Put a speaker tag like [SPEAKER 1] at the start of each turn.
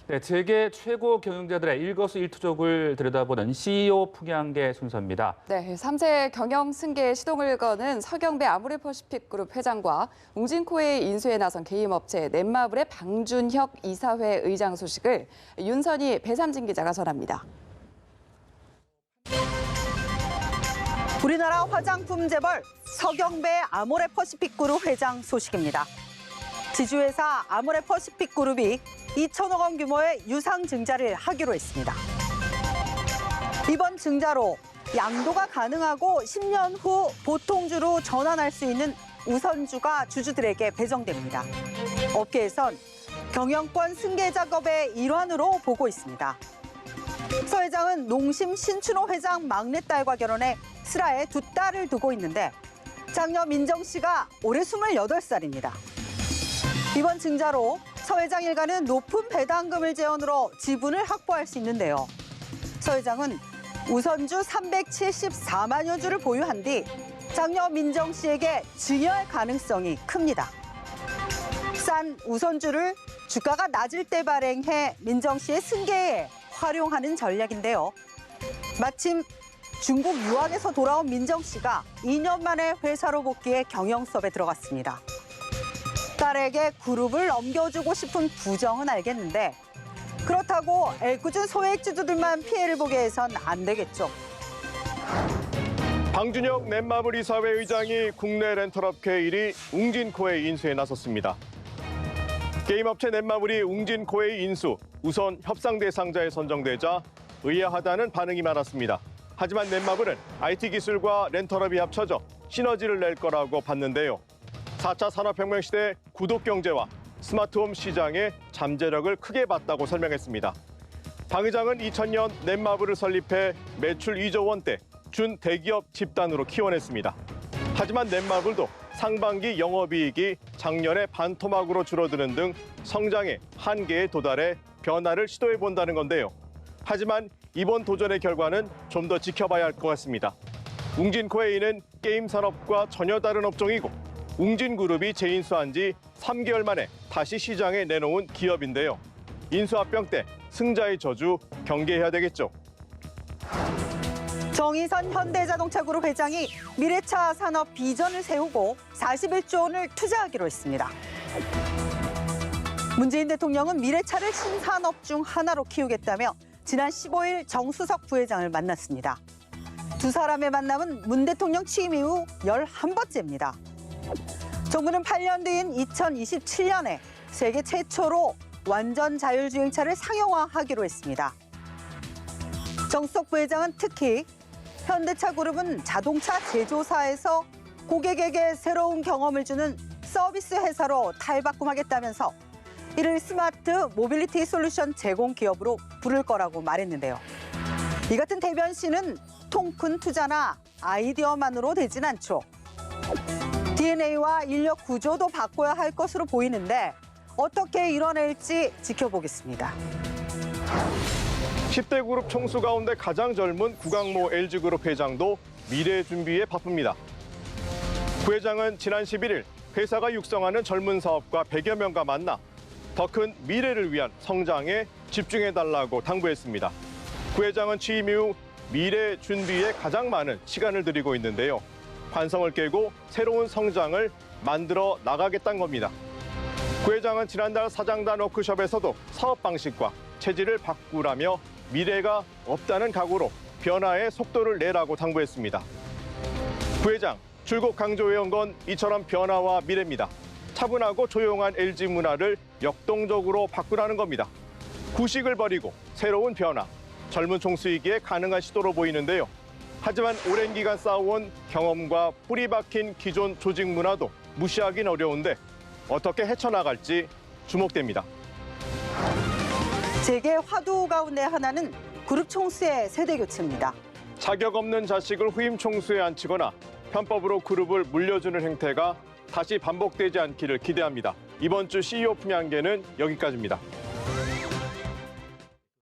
[SPEAKER 1] 네, 세계 최고 경영자들의 일거수일투족을 들여다보는 CEO 풍향계 순서입니다.
[SPEAKER 2] 네, 3세 경영 승계에 시동을 거는 서경배 아모레퍼시픽그룹 회장과 웅진코웨이 인수에 나선 게임업체 넷마블의 방준혁 이사회 의장 소식을 윤선희 배삼진 기자가 전합니다.
[SPEAKER 3] 우리나라 화장품 재벌 서경배 아모레퍼시픽그룹 회장 소식입니다. 지주회사 아모레퍼시픽그룹이 2천억 원 규모의 유상 증자를 하기로 했습니다. 이번 증자로 양도가 가능하고 10년 후 보통주로 전환할 수 있는 우선주가 주주들에게 배정됩니다. 업계에선 경영권 승계 작업의 일환으로 보고 있습니다. 서 회장은 농심 신춘호 회장 막내딸과 결혼해 슬하에 두 딸을 두고 있는데 장녀 민정 씨가 올해 28살입니다. 이번 증자로 서 회장 일가는 높은 배당금을 재원으로 지분을 확보할 수 있는데요. 서 회장은 우선주 374만여 주를 보유한 뒤 장녀 민정 씨에게 증여할 가능성이 큽니다. 싼 우선주를 주가가 낮을 때 발행해 민정 씨의 승계에 활용하는 전략인데요. 마침 중국 유학에서 돌아온 민정 씨가 2년 만에 회사로 복귀해 경영 수업에 들어갔습니다. 딸에게 그룹을 넘겨주고 싶은 부정은 알겠는데 그렇다고 애꿎은 소액주주들만 피해를 보게 해선 안 되겠죠.
[SPEAKER 4] 방준혁 넷마블 이사회 의장이 국내 렌털업계 1위 웅진코웨이 인수에 나섰습니다. 게임업체 넷마블이 웅진코웨이 인수 우선 협상 대상자에 선정되자 의아하다는 반응이 많았습니다. 하지만 넷마블은 IT 기술과 렌털업이 합쳐져 시너지를 낼 거라고 봤는데요. 4차 산업혁명 시대 구독 경제와 스마트홈 시장의 잠재력을 크게 봤다고 설명했습니다. 방 의장은 2000년 넷마블을 설립해 매출 2조 원대 준대기업 집단으로 키워냈습니다. 하지만 넷마블도 상반기 영업이익이 작년에 반토막으로 줄어드는 등 성장의 한계에 도달해 변화를 시도해본다는 건데요. 하지만 이번 도전의 결과는 좀 더 지켜봐야 할 것 같습니다. 웅진코웨이는 게임 산업과 전혀 다른 업종이고 웅진그룹이 재인수한 지 3개월 만에 다시 시장에 내놓은 기업인데요. 인수합병 때 승자의 저주 경계해야 되겠죠.
[SPEAKER 3] 정의선 현대자동차그룹 회장이 미래차 산업 비전을 세우고 41조 원을 투자하기로 했습니다. 문재인 대통령은 미래차를 신산업 중 하나로 키우겠다며 지난 15일 정수석 부회장을 만났습니다. 두 사람의 만남은 문 대통령 취임 이후 11번째입니다. 정부는 8년 뒤인 2027년에 세계 최초로 완전 자율주행차를 상용화하기로 했습니다. 정수석 부회장은 특히 현대차 그룹은 자동차 제조사에서 고객에게 새로운 경험을 주는 서비스 회사로 탈바꿈하겠다면서 이를 스마트 모빌리티 솔루션 제공 기업으로 부를 거라고 말했는데요. 이 같은 대변신은 통 큰 투자나 아이디어만으로 되진 않죠. DNA와 인력 구조도 바꿔야 할 것으로 보이는데 어떻게 이뤄낼지 지켜보겠습니다.
[SPEAKER 4] 10대 그룹 총수 가운데 가장 젊은 구강모 LG그룹 회장도 미래 준비에 바쁩니다. 구 회장은 지난 11일 회사가 육성하는 젊은 사업가 100여 명과 만나 더 큰 미래를 위한 성장에 집중해달라고 당부했습니다. 구 회장은 취임 이후 미래 준비에 가장 많은 시간을 들이고 있는데요. 관성을 깨고 새로운 성장을 만들어 나가겠다는 겁니다. 구 회장은 지난달 사장단 워크숍에서도 사업 방식과 체질을 바꾸라며 미래가 없다는 각오로 변화의 속도를 내라고 당부했습니다. 구 회장, 줄곧 강조해온 건 이처럼 변화와 미래입니다. 차분하고 조용한 LG 문화를 역동적으로 바꾸라는 겁니다. 구식을 버리고 새로운 변화, 젊은 총수이기에 가능한 시도로 보이는데요. 하지만 오랜 기간 쌓아온 경험과 뿌리 박힌 기존 조직 문화도 무시하긴 어려운데 어떻게 헤쳐나갈지 주목됩니다.
[SPEAKER 3] 재계 화두 가운데 하나는 그룹 총수의 세대 교체입니다.
[SPEAKER 4] 자격 없는 자식을 후임 총수에 앉히거나 편법으로 그룹을 물려주는 행태가 다시 반복되지 않기를 기대합니다. 이번 주 CEO 품양계는 여기까지입니다.